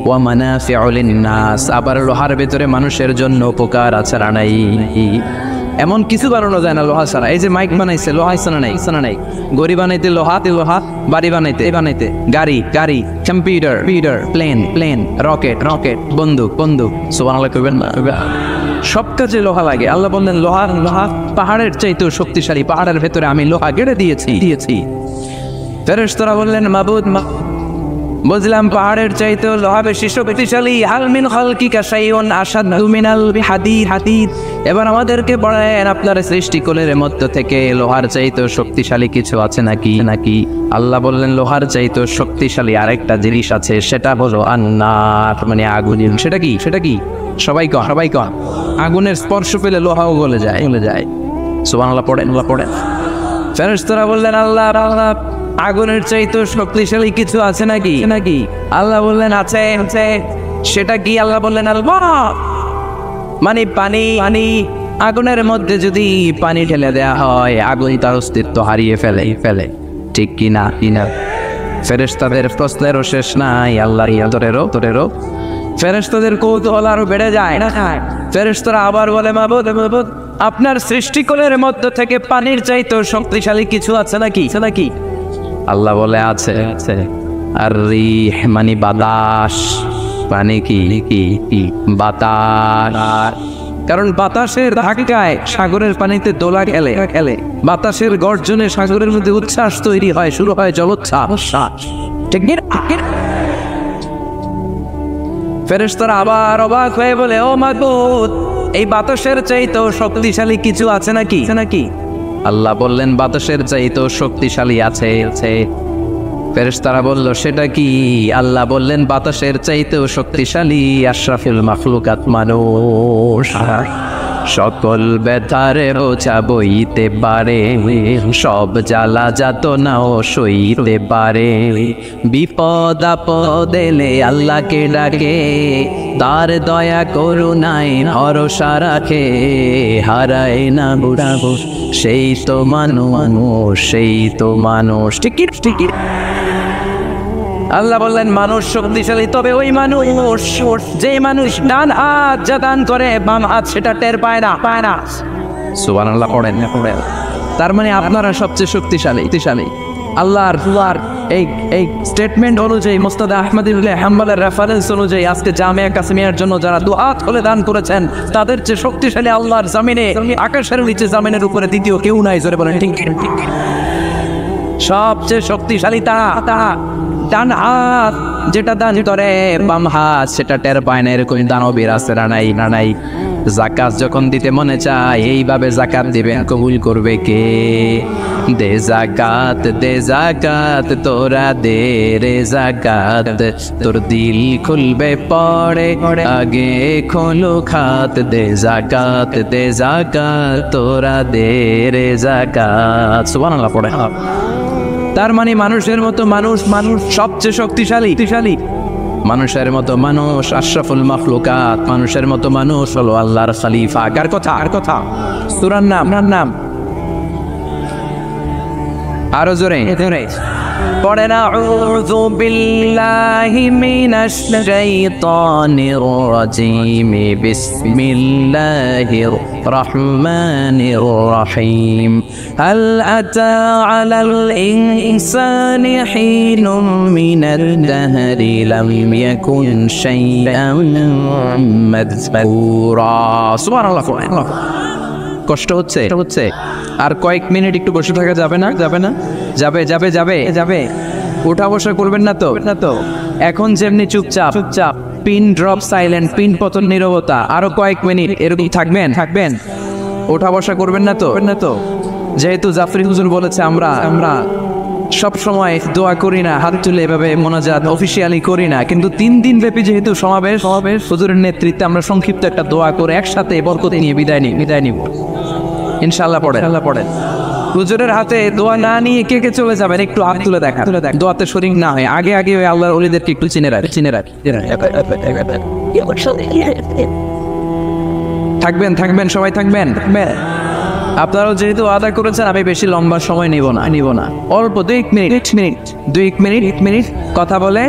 ওয়া মানাফিউ লিন-নাস, আবার লোহার ভিতরে মানুষের জন্য উপকার আছে না নাই? এমন কিছু বানানো যায় না লোহা ছাড়া। এই যে মাইক বানাইছে লোহা আছে না নাই? গড়ি বানাইতে লোহা, বাড়ি বানাইতে গাড়ি, কম্পিউটার, প্লেন, রকেট, বন্দুক। সুবহানাল্লাহ কইবেন না? সব কাজে লোহা লাগে। আল্লাহ বললেন, লোহা পাহাড়ের চাইতেও শক্তিশালী। পাহাড়ের ভেতরে আমি লোহা গেড়ে দিয়েছি। ফেরেশতারা বললেন, মাবুদ, বুঝলাম পাহাড়ের চাইতেও লোহা বেশি শক্তিশালী। হাল মিন খালকিকা শাইউন আশাদ্দু মিনাল হাদিদ। এবার আমাদেরকে বলেন, আপনার সৃষ্টিকুলের মধ্য থেকে লোহার চাইতেও শক্তিশালী কিছু আছে নাকি? আল্লাহ বললেন, লোহার চাইতেও শক্তিশালী আরেকটা জিনিস আছে, সেটা হলো আন্নার মানে আগুন। সেটা কি? সবাই কন। আগুনের স্পর্শ পেলে লোহাও গলে যায়। সুবহানাল্লাহ পড়েন। ফেরেশতারা বললেন, আল্লাহ আগুনের চাইতেও শক্তিশালী কিছু আছে নাকি? আল্লাহ বললেন, আছে। সেটা কি? আল্লাহ বললেন, আল্লাহ মানে পানি। আগুনের মধ্যে যদি পানি ঢেলে দেয়া হয়, আগুন তার অস্তিত্ব হারিয়ে ফেলে। ঠিক কি না? ফেরেশতাদের প্রশ্নেরও শেষ নাই। আল্লাহর তোরেরও ফেরেশতাদের কৌতূহল আরো বেড়ে যায় না? ফেরেশতারা আবার বলে, মাবুদ, আপনার সৃষ্টিকুলের মধ্য থেকে পানির চাইতেও শক্তিশালী কিছু আছে নাকি? আল্লাহ বলে, আছে। আর রিহ মানে বাতাস। পানি কি? বাতাস। কারণ বাতাসের ধাক্কায় সাগরের পানিতে দোলা খেলে। বাতাসের গর্জনে সাগরের মধ্যে উচ্ছ্বাস তৈরি হয়, শুরু হয় জলোচ্ছ্বাস। ঠিক না? ফেরেশতারা আবার অবাক হয়ে বলে, ও মাবুদ, এই বাতাসের চাইতেও শক্তিশালী কিছু আছে নাকি? আল্লাহ বললেন, বাতাসের চাইতেও শক্তিশালী আছে। ফেরেশতারা বলল, সেটা কি? আল্লাহ বললেন, বাতাসের চাইতেও শক্তিশালী আশরাফুল মাখলুকাত মানুষ। সকল ব্যথারে বোঝা বইতে পারে, সব জ্বালা যাতনাও সইতে পারে। বিপদ আপদ এলে আল্লাহকে ডাকে, তার দয়া করুণায় ভরসা রাখে। হারায় না বুড়াবো, সেই তো মানুষ। ঠিক। আল্লাহ বললেন, মানুষ শক্তিশালী, তবে ওই মানুষ যে মানুষ ডান হাত যা দান করে, বাম হাত সেটা টের পায় না। সুবহানাল্লাহ পড়েন। তার মানে আপনারা সবচেয়ে শক্তিশালী। আল্লাহর এই স্টেটমেন্ট অনুযায়ী, মুস্তাদ আহমদ ইবনে হাম্বলের রেফারেন্স অনুযায়ী, আজকে জামিয়া কাসিমিয়ার জন্য যারা দুহাত খুলে দান করেছেন, তাদের চেয়ে শক্তিশালী আল্লাহর জমিনে, আকাশের নিচে জমিনের উপরে দ্বিতীয় কেউ নাই। জোরে বলেন ঠিক। সবচেয়ে শক্তিশালী তারা। ডান হাত যেটা দান করে, বাম হাত সেটা টের পায় না। এরকম দানবীর আছে না নাই? যাকাত যখন দিতে মনে চায়, এইভাবে যাকাত দিবেন, কবুল করবে কে? দে যাকাত তোরা দে রে যাকাত, তোর দিল খুলবে পড়ে আগে খোলো খাত। দে যাকাত তোরা দে রে যাকাত। সুবহানাল্লাহ পড়ে। তার মানে মানুষের মতো মানুষ সবচেয়ে শক্তিশালী। মানুষের মতো মানুষ আশরাফুল মাখলুকাত। মানুষের মতো মানুষ হলো আল্লাহর খলিফা। কার কথা? সূরার নাম আরো জোরে। পড়েন আউযু বিল্লাহি মিনাশ শাইতানির রাজীম বিসমিল্লাহির রহমানির রহিম হাল আতা আলাল ইনসানি হিনুম মিনাদ দাহরি লাম ইয়াকুন শাইআন মাযকুরা। সুবহানাল্লাহ। কষ্ট হচ্ছে আর কয়েক মিনিট একটু বসে থাকা যাবে না? যাবে উঠা বসা করবেন না তো? এখন যেমনি চুপচাপ পিন ড্রপ সাইলেন্ট, পিন পতন নীরবতা, আরো কয়েক মিনিট এরকম থাকবেন। ওঠা বসা করবেন না তো? যেহেতু জাফরি হুজুর বলেছে আমরা সব সময় দোয়া করি না, হাত তুলে এভাবে মোনাজাত অফিসিয়ালি করি না, কিন্তু 3 দিন ব্যাপী যেহেতু সমাবেশ হুজুরের নেতৃত্বে আমরা সংক্ষিপ্ত একটা দোয়া করে একসাথে বরকত নিয়ে বিদায় নিব ইনশাআল্লাহ। পড়েন। হুজুরের হাতে দোয়া না নিয়ে কে চলে যাবেন একটু হাত তুলে দেখা, দোয়াতে শরীক না হয় আগে ওই আল্লাহর ওলিদেরকে একটু চিনে রাখ। থাকবেন সবাই থাকবেন। আপনারাও যেহেতু আদা করেছেন আমি বেশি লম্বা সময় নিব না, অল্প 2 মিনিট কথা বলে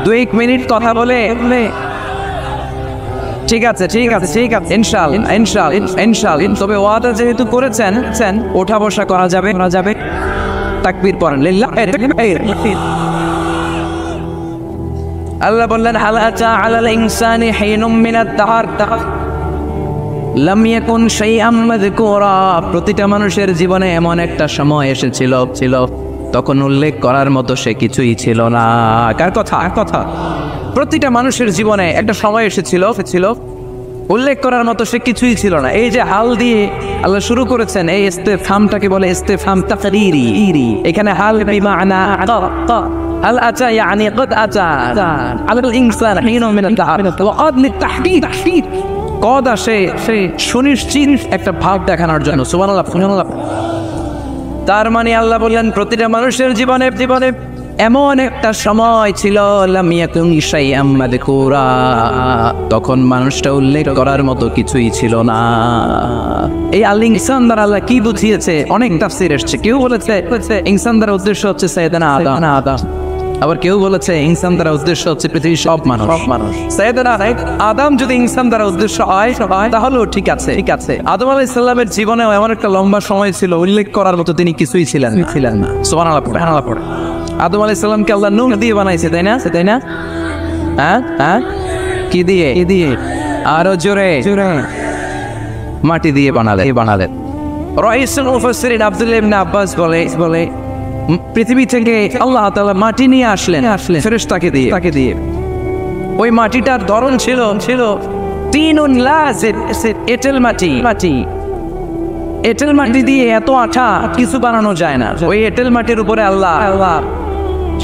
2 মিনিট কথা বলে ঠিক আছে ইনশাআল্লাহ। তবে ওয়াদা যেহেতু করেছেন ওঠা বসা করা যাবে। তাকবীর পড়েন লিল্লাহ। আল্লাহ বললেন হাল আতা আলাল ইনসানি হিনুম মিনাদ দাহর লাম ইয়াকুন শাইআম মাযকুরা। প্রতিটা মানুষের জীবনে এমন একটা সময় এসেছিল তখন উল্লেখ করার মতো সে কিছুই ছিল না। কার কথা? প্রতিটা মানুষের জীবনে একটা সময় এসেছিল উল্লেখ করার মতো সে কিছুই ছিল না। এই যে হাল দিয়ে আল্লাহ শুরু করেছেন, এই ইস্তেফহামটাকে বলে ইস্তেফহাম তাকরীরি। এখানে হাল বিমানা হাল আতা ইয়ানি قد আতা আলাল ইনসান হিনুম মিনাদ দাহর ওয়া قد লিতাহদীদ কদ আসে সে সুনিশ্চিত একটা ভাব দেখানোর জন্য। সুবহানাল্লাহ। তার মানে আল্লাহ বললেন প্রতিটা মানুষের জীবনে এমন একটা সময় ছিল লাম ইয়াকুন শাইআম মাযকুরা, তখন মানুষটা উল্লেখ করার মতো কিছুই ছিল না। এই আল ইনসান দ্বারা আল্লাহ কি বুঝিয়েছে? অনেক তাফসীর এসেছে। কেউ বলেছে ইনসান দ্বারা উদ্দেশ্য হচ্ছে সাইয়েদনা আদম, আবার কেউ বলেছে ইনসান দ্বারা উদ্দেশ্য হচ্ছে পৃথিবীর সব মানুষ। সাইয়েদনা আদম যদি ইনসান দ্বারা উদ্দেশ্য হয় তাহলেও ঠিক আছে। আদম আলাইহিস সালামের জীবনেও এমন একটা লম্বা সময় ছিল উল্লেখ করার মতো তিনি কিছুই ছিলেন না। সুবহানাল্লাহ পড়ে। আদম আলাইহিস সালামকে আল্লাহ নূর দিয়ে বানাইছে, তাই না? হ্যাঁ কি দিয়ে? আরো জোরে মাটি দিয়ে বানালেন। রাইসুল মুফাসসিরিন আব্দুল্লাহ ইবনে আব্বাস বলে পৃথিবী থেকে আল্লাহ তাআলা মাটি নিয়ে আসলেন ফেরেশতাকে দিয়ে। ওই মাটিটার ধরন ছিল তিনুন লাযিব, এঁটেল মাটি দিয়ে এত আঠা কিছু বানানো যায় না। ওই এঁটেল মাটির উপরে আল্লাহ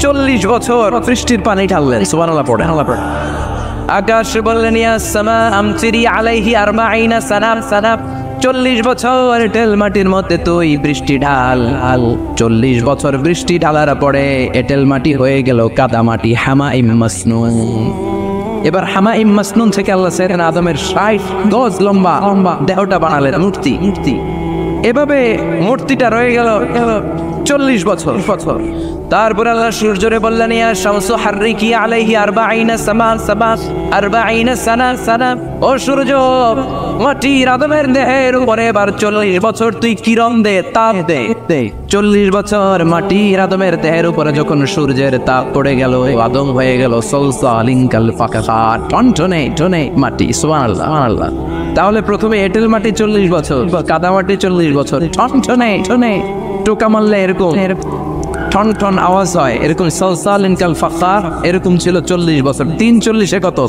40 বছর বৃষ্টির পানি ঢাললেন। সুবহানাল্লাহ পড়ে। আকাশ বললেন ইয়া সামা আমতিরি আলাইহি 40 সানা 40 বছর এঁটেল মাটির মধ্যে তুই বৃষ্টি ঢাল। 40 বছর বৃষ্টি ঢালার পরে এঁটেল মাটি হয়ে গেল কাদা মাটি, হামাইম মাসনুন। এবার হামাইম মাসনুন থেকে আল্লাহ সাইয়েদনা আদমের 60 গজ লম্বা দেহটা বানালেন মূর্তি। এভাবে মূর্তিটা রয়ে গেল 40 বছর। তারপর আল্লাহ সূর্যরে বললেন ইয়া শামসু হাররিকি আলাইহি 40 সানা। ও সূর্য মাটির আদমের দেহের উপরে এবার 40 বছর তুই কিরণ দে, তাপ দে। 40 বছর মাটির আদমের দেহের উপরে যখন সূর্যের তাপ পড়ে গেল আদম হয়ে গেল সলসালিন কাল ফাকার, টনটনে মাটি। সুবহানাল্লাহ। তাহলে প্রথমে এঁটেল মাটি 40 বছর, কাদা মাটি 40 বছর, টনটনে টোকা মারলে এরকম টন আওয়াজ হয়, এরকম সলসালিন কাল ফাকার, এরকম ছিল 40 বছর। 3 40 কত?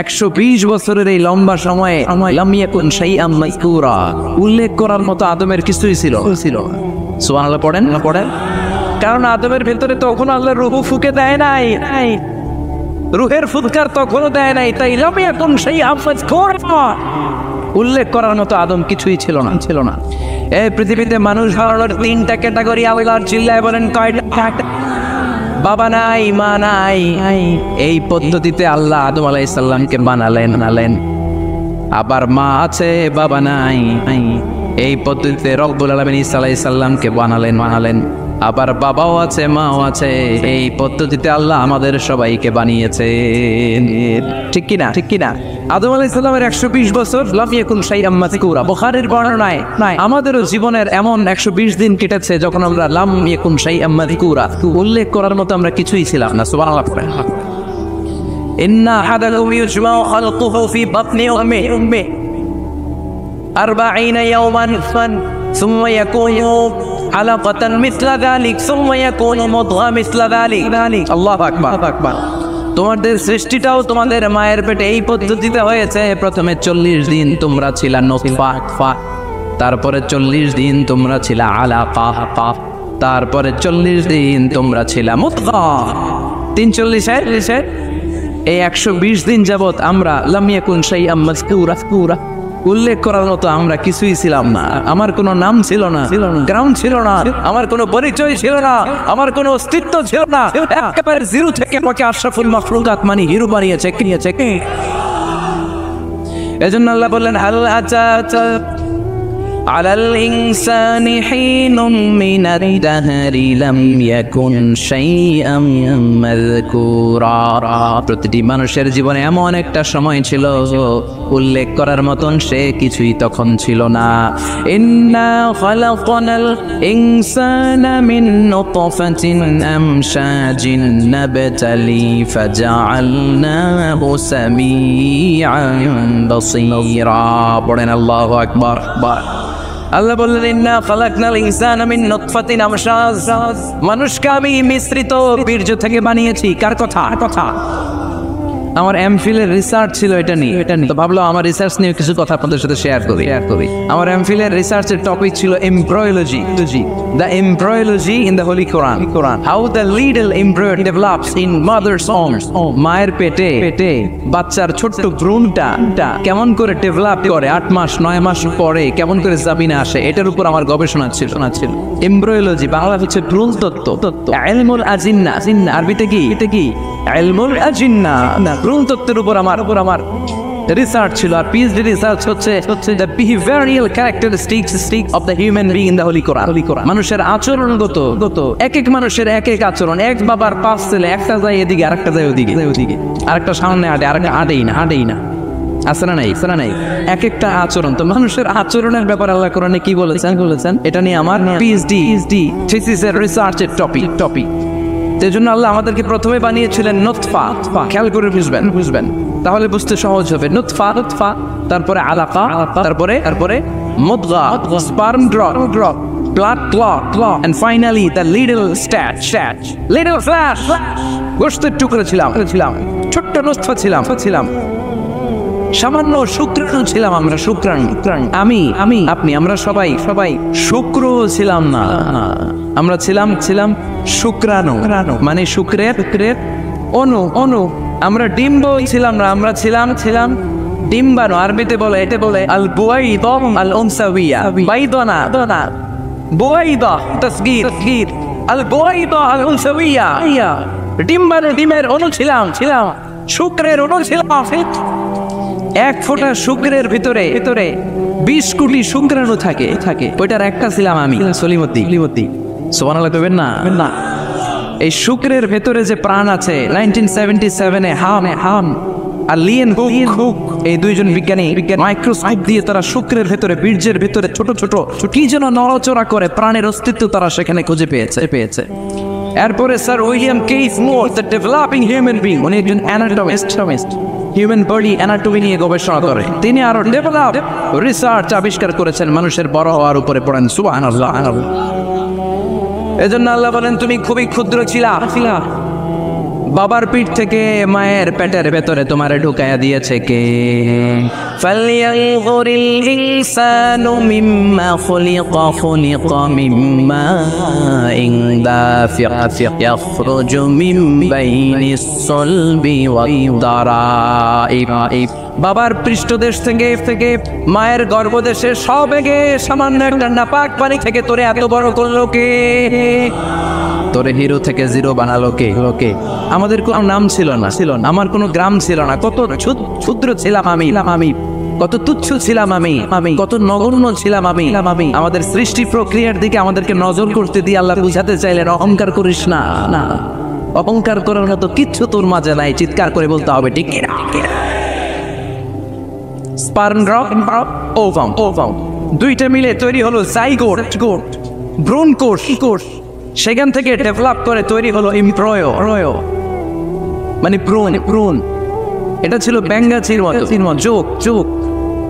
120 বছরের এই লম্বা সময়ে লাম ইয়াকুন শাইআম মাযকুরা, উল্লেখ করার মতো আদমের কিছুই ছিল। সুবহানাল্লাহ পড়েন। কারণ আদমের ভেতরে তখন আল্লাহ রূহ ফুঁকে দেয় নাই, রূহের ফুৎকার তখনও দেয় নাই, তাই লাম ইয়াকুন শাইআম মাযকুরা, উল্লেখ করার মতো আদম কিছুই ছিল না। এই পৃথিবীতে মানুষ হওয়ার 3টা ক্যাটাগরি আল্লাহর চিল্লায় বলেন কয়টা? বাবা নাই, মা নাই। এই পদ্ধতিতে আল্লাহ আদম আলাইহিস সালামকে বানালেন। আবার মা আছে, বাবা নাই। এই পদ্ধতিতে রব্বুল আলামিন ঈসা আলাইহিস সালামকে বানালেন। আবার বাবাও আছে, মাও আছে। এই পদ্ধতিতে আল্লাহ আমাদের সবাইকে বানিয়েছেন। ঠিক কিনা? আদম আলাইহিস সালামের 120 বছর লাম ইয়াকুন শাইআম মাযকুরা। বুখারীর বর্ণনায় আমাদেরও জীবনের এমন 120 দিন কেটেছে যখন আমরা লাম ইয়াকুন শাইআম মাযকুরা উল্লেখ করার মতো আমরা কিছুই ছিলাম না। সুবহানাল্লাহ। ইন্না আহাদাকুম ইউজমাউ খালকুহু ফি বাতনি উম্মি 40 ইয়াওমান সুম্মা ইয়াকুনু আলাকাতান মিসলা যালিক সুম্মা ইয়াকুনু মুদগা মিসলা যালিক। আল্লাহু আকবার। তোমাদের সৃষ্টিটাও তোমাদের মায়ের পেটে এই পদ্ধতিতে হয়েছে। প্রথমে 40 দিন তোমরা ছিলা নতফা, তারপরে 40 দিন তোমরা ছিলা আলাকা, তারপরে 40 দিন তোমরা ছিলা মুদগা। 340 এই 120 দিন যাবত আমরা লাম ইয়াকুন শাইআম মাযকুরা উল্লেখ করার মতো আমরা কিছুই ছিলাম না। আমার কোনো নাম ছিল না, গ্রাউন্ড ছিল না, আমার কোনো পরিচয় ছিল না, আমার কোনো অস্তিত্ব ছিল না। একেবারে জিরো থেকে আমাকে আশরাফুল মাখলুকাত মানে হিরো বানিয়েছে। এজন্য আল্লাহ বললেন হাল আতা আলাল ইনসানি হিনুম মিনাদ দাহরি লাম ইয়াকুন শাইআম মাযকুরা। প্রতিটি মানুষের জীবনে এমন একটা সময় ছিল উল্লেখ করার মতন সে কিছুই তখন ছিল না। ইন্না খালাকনাল ইনসানা মিন নুতফাতিন আমশাজিন নাবতালি ফাজআলনাহু সামিআন বাসীরা। পড়েন আল্লাহু আকবার। আল্লাহ বললেন ইন্না খালাকনাল ইনসানা মিন নুতফাতিন আমশাজ। মানুষকে আমি মিশ্রিত বীর্য থেকে বানিয়েছি। কার কথা? আমার এমফিলের রিসার্চ ছিল এটা নিয়ে। তো ভাবলাম আমার রিসার্চ নিয়ে কিছু কথা আপনাদের সাথে শেয়ার করি। আমার এমফিলের রিসার্চের টপিক ছিল embryology, the embryology in the holy Quran. How the little embryo develops in mother's womb. মায়ের পেটে বাচ্চার ছোট্ট ভ্রূণটা কেমন করে ডেভেলপ করে 8 মাস 9 মাস পরে কেমন করে জামিনে আসে, এটার উপর আমার গবেষণা ছিল। এমব্রয়োলজি বাংলা হচ্ছে ভ্রূণ তত্ত্ব। ইলমুল আজিন্না, আরবিতে কি ইলমুল আজিন্না, ভ্রূণ তত্ত্বের উপর আমার রিসার্চ ছিল। আর পিএইচডি রিসার্চ হচ্ছে the behavioural characteristics of the human being in the holy Quran. মানুষের আচরণগত এক মানুষের এক আচরণ। এক বাবার 5 ছেলে, একটা যায় এদিকে আরেকটা যায় ওদিকে, আরেকটা সামনে হাঁটে, আরেকটা হাঁটেই না। আছে না নাই? এক একটা আচরণ। তো মানুষের আচরণের ব্যাপারে আল্লাহ কোরআনে কি বলেছেন এটা নিয়ে আমার পিএইচডি থিসিসের রিসার্চের টপিক। সেই জন্য আল্লাহ আমাদেরকে প্রথমে বানিয়েছিলেন নুতফা। খেয়াল করে বুঝবেন, তাহলে বুঝতে সহজ হবে। নুতফা, তারপরে আলাকা, তারপরে মুদগা, sperm drop, blood clot, and finally the little little flash, গোশতের টুকরো ছিলাম, ছোট্ট নুতফা ছিলাম, সামান্য শুক্রাণু ছিলাম আমরা। শুক্রাণু আমি আপনি, আমরা সবাই শুক্র ছিলাম না। আমরা ছিলাম শুক্রাণু, মানে শুক্রের অনু। আমরা ডিম্ব ছিলাম না, আমরা ছিলাম ডিম্বাণু। আরবিতে বলে আল বুয়াইদা আল উনসাওয়িয়া। বাইদানা বুয়াইদা তাসগীর, আল বুয়াইদা আল উনসাওয়িয়া। ডিম্বাণু, ডিমের অনু ছিলাম, শুক্রের অনু ছিলাম। এক ফোঁটা শুক্রের ভিতরে 20 কোটি শুক্রাণু থাকে। ওইটার একটা ছিলাম আমি, সলিমতি। সুবহানাল্লাহ কইবেন না? এই শুক্রের ভেতরে যে প্রাণ আছে, 1977-এ হাম আর লিয়েন হুক, এই দুইজন বিজ্ঞানী মাইক্রোস্কোপ দিয়ে তারা শুক্রের ভেতরে, বীর্যের ভেতরে ছোট কি যেন নড়াচড়া করে, প্রাণের অস্তিত্ব তারা সেখানে খুঁজে পেয়েছে। এরপরে sir William Keith Moore, the developing human being, উনি একজন অ্যানাটমিস্ট, হিউম্যান বডি অ্যানাটমি নিয়ে গবেষণা করে। তিনি আরো ডেভেলপ রিসার্চ আবিষ্কার করেছেন মানুষের বড় হওয়ার উপরে। পড়েন সুবহানাল্লাহ। এজন্য আল্লাহ বলেন তুমি খুবই ক্ষুদ্র ছিলা। বাবার পিঠ থেকে মায়ের পেটের ভেতরে তোমারে ঢুকাইয়া দিয়েছে কে? ফালইয়ানযুরিল ইনসানু মিম্মা খুলিকা মিম্মা দাফিক ইয়াখরুজু মিন বাইনিস সলবি ওয়াদ দারাইব। বাবার পৃষ্ঠদেশ থেকে মায়ের গর্ভদেশে সবেগে সামান্য একটা নাপাক পানি থেকে তোরে এত বড় করলো কে? তোরে হিরো থেকে জিরো বানালো কে? আমাদের কোনো নাম ছিল না, আমার কোনো গ্রাম ছিল না, কত ক্ষুদ্র ছিলাম আমি। কত তুচ্ছ ছিলাম আমি, কত নগণ্য ছিলাম আমি। আমাদের সৃষ্টি প্রক্রিয়ার দিকে আমাদেরকে নজর করতে দিয়ে আল্লাহ বুঝাতে চাইলেন, অহংকার করিস না। না, অহংকার করার মতো কিচ্ছু তোর মাঝে নাই, চিৎকার করে বলতে হবে ঠিক কিনা। স্পার্ম ড্রপ, ওভাম, দুইটা মিলে তৈরি হলো জাইগোট, ভ্রূণ কোষ। সেখান থেকে ডেভেলপ করে তৈরি হলো এমব্রায়ো, মানে ভ্রূণ। এটা ছিল ব্যাঙ্গাচির মতো যোগ।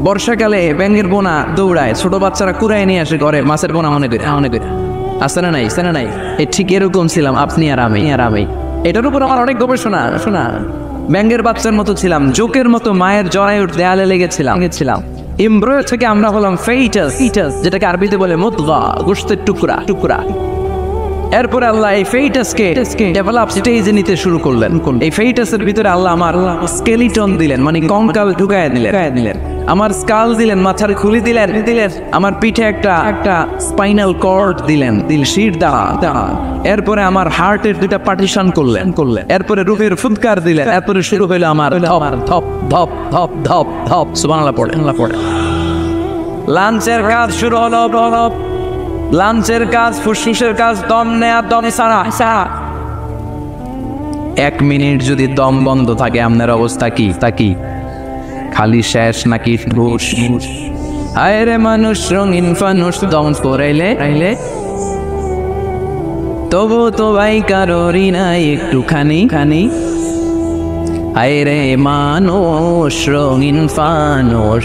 বর্ষাকালে ব্যাঙ্গের বোনা দৌড়ায়, ছোট বাচ্চারা কুড়ায় নিয়ে আসে ঘরে, মাছের বোনা মনে করে। আসে না নাই? ঠিক এরকম ছিলাম আপনি আর আমি। এটার উপর আমার অনেক গবেষণা। ব্যাঙ্গের বাচ্চার মতো ছিলাম, জোকের মতো মায়ের জরায়ুর দেয়ালে লেগেছিলাম। এমব্রায়ো থেকে আমরা হলাম ফেটাস, যেটাকে আরবিতে বলে মুদগা, গোশতের টুকরা। এরপরে আল্লাহ এই ফেটাসকে ডেভেলপ স্টেজে নিতে শুরু করলেন। এই ফেটাসের ভিতরে আল্লাহ আমার স্কেলিটন দিলেন, মানে কঙ্কাল ঢুকায় দিলেন। আমার স্কাল দিলেন, মাথার খুলি দিলেন। আমার পিঠে একটা স্পাইনাল কর্ড দিলেন, শির দাঁড়া। এরপরে আমার হার্টের দুইটা পার্টিশন করলেন। এরপরে রুহের ফুৎকার দিলেন। এরপরে শুরু হইলো আমার ধপ ধপ ধপ ধপ ধপ। সুবহানাল্লাহ পড়ে। লাঞ্চের কাজ শুরু হলো। লাঞ্চের কাজ, ফুসফুসের কাজ, দম নেয়া, দম ছাড়া। 1 মিনিট যদি দম বন্ধ থাকে, আপনার অবস্থা কি? খালি শেষ নাকি ঠুস? হায় রে মানুষ, রঙিন ফানুষ, দম পড়াইলে তবু তো ভাই কারোরই নাই একটুখানি। হায় রে মানুষ, রঙিন ফানুষ,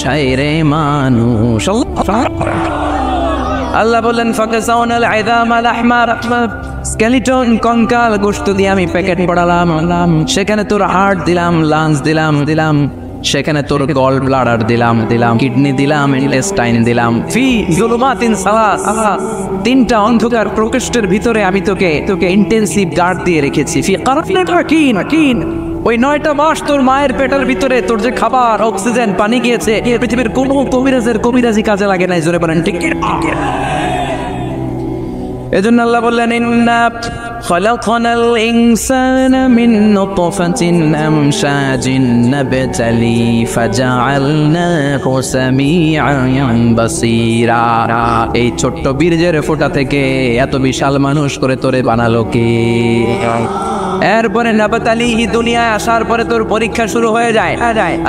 হায় রে মানুষ। আল্লাহ বললেন, ফাকাসাউনাল ইযামাল আহমার, স্কেলিটন কঙ্কাল গোশত দিয়ে আমি প্যাকেট পড়ালাম। সেখানে তোর হার্ট দিলাম, লাংস দিলাম, সেখানে তোর গল ব্লাডার দিলাম, কিডনি দিলাম, ইন্টেস্টাইন দিলাম। ফি যুলুমাতিন সালাস, 3টা অন্ধকার প্রকোষ্ঠের ভিতরে আমি তোকে ইন্টেনসিভ গার্ড দিয়ে রেখেছি। ফি কারাফিন, ওই 9টা মাস তোর মায়ের পেটের ভিতরে তোর যে খাবার, অক্সিজেন, পানি গিয়েছে, পৃথিবীর কোনো কবিরাজি কাজে লাগে নাই। জোরে বলেন ঠিক। এজন্য আল্লাহ বললেন, ইন্না খালাকনাল ইনসানা মিন নুতফাতিন আমশাজিন নাবতালি ফাজআলনাহু সামিআন বাসীরা। এই ছোট্ট বীর্যের ফোঁটা থেকে এত বিশাল মানুষ করে তোরে বানালো কে? এরপরে নাবতালিহি, দুনিয়ায় আসার পরে তোর পরীক্ষা শুরু হয়ে যায়।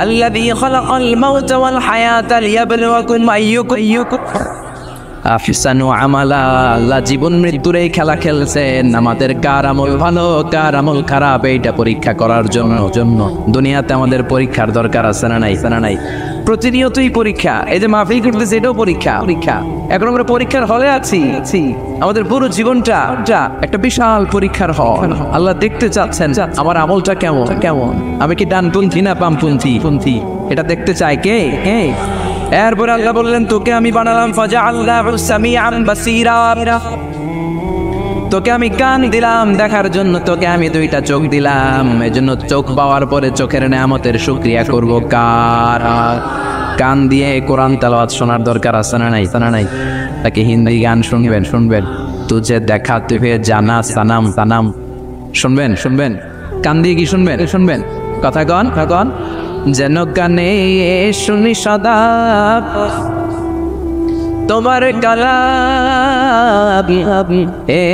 আল্লাযী খালাকাল মাউতা ওয়াল হায়াতা লিয়াবলুয়াকুম আইয়ুকুম আহসানু আমালা। আল্লাহ জীবন মৃত্যুর এই খেলা খেলছেন, আমাদের কার আমল ভালো কার আমল খারাপ এইটা পরীক্ষা করার জন্য। দুনিয়াতে আমাদের পরীক্ষার দরকার আছে না নাই? প্রতিনিয়তই পরীক্ষা। এই যে মাহফিল করতেছে, এটাও পরীক্ষা। এখন আমরা পরীক্ষার হলে আছি। আমাদের পুরো জীবনটা একটা বিশাল পরীক্ষার হল। আল্লাহ দেখতে চাচ্ছেন আমার আমলটা কেমন, আমি কি ডানপন্থী না বামপন্থী, এটা দেখতে চায় কে? এরপরে আল্লাহ বললেন, তোকে আমি বানালাম ফাজআলনাহু সামিআন বাসীরা, তোকে আমি কান দিলাম দেখার জন্য, তোকে আমি 2টা চোখ দিলাম। এজন্য চোখ পাওয়ার পরে চোখের নেয়ামতের শুকরিয়া করব কার? কান দিয়ে কোরআন তেলাওয়াত শোনার দরকার আছে না নাই? তাকে হিন্দি গান শুনবেন। তুঝে দেখাতে হুয়ে জানা সানাম শুনবেন। কান দিয়ে কি শুনবেন? কথা কন যেন কানে শুনি সদা তোমার কালাম, এ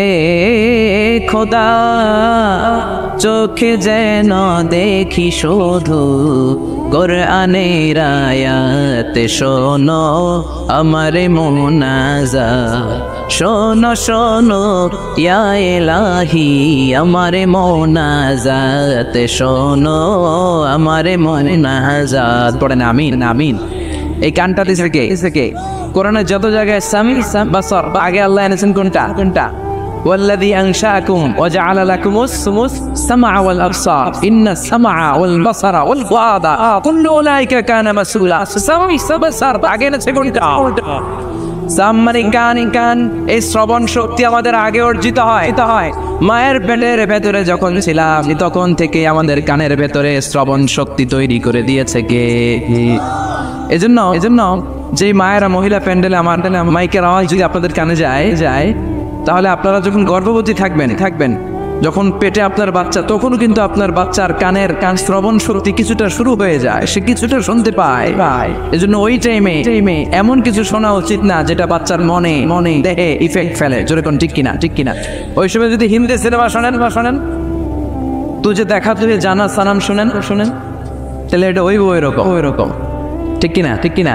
খোদা চোখে যেন দেখি শুধু কোরআনের আয়াত। শোনো আমার মুনাজাত, শোনো ইয়া ইলাহি আমার মুনাজাত, শোনো আমার মুনাজাত। পড়েন আমিন। এই কানটা দিছে কে? কোরআনে যত জায়গায় সামি বাসর, আগে আল্লাহ এনেছেন কোনটা? ওয়াল্লাযী আনশাআকুম ওয়া জাআলা লাকুমুস সামআ ওয়াল আবসার ইন্না সামআ ওয়াল বাসারা ওয়াল ফুআদা কুল্লু উলাইকা কানা মাসউলা। সামি বাসার আগে এনেছে কোনটা? সামমানি কান। এই শ্রবণ শক্তি আমাদের আগে অর্জিত হয়। মায়ের পেটের ভেতরে যখন ছিলাম তখন থেকে আমাদের কানের ভেতরে শ্রবণ শক্তি তৈরি করে দিয়েছে কে? এজন্য যে মায়েরা মহিলা প্যান্ডেলে আমার মাইকের আওয়াজ যদি আপনাদের কানে যায়, তাহলে আপনারা যখন গর্ভবতী থাকবেন যখন পেটে আপনার বাচ্চা, তখনও কিন্তু আপনার বাচ্চার কান শ্রবণ শক্তি কিছুটা শুরু হয়ে যায়, সে কিছুটা শুনতে পায়। এজন্য ওই টাইমে এমন কিছু শোনা উচিত না যেটা বাচ্চার মনে দেহে ইফেক্ট ফেলে। জোরে কোন ঠিক কিনা? ওই সময় যদি হিন্দি সিনেমা শোনেন, তুই যে দেখা তুই জানা সানাম শোনেন, তাহলে এটা ওই রকম ঠিক কিনা?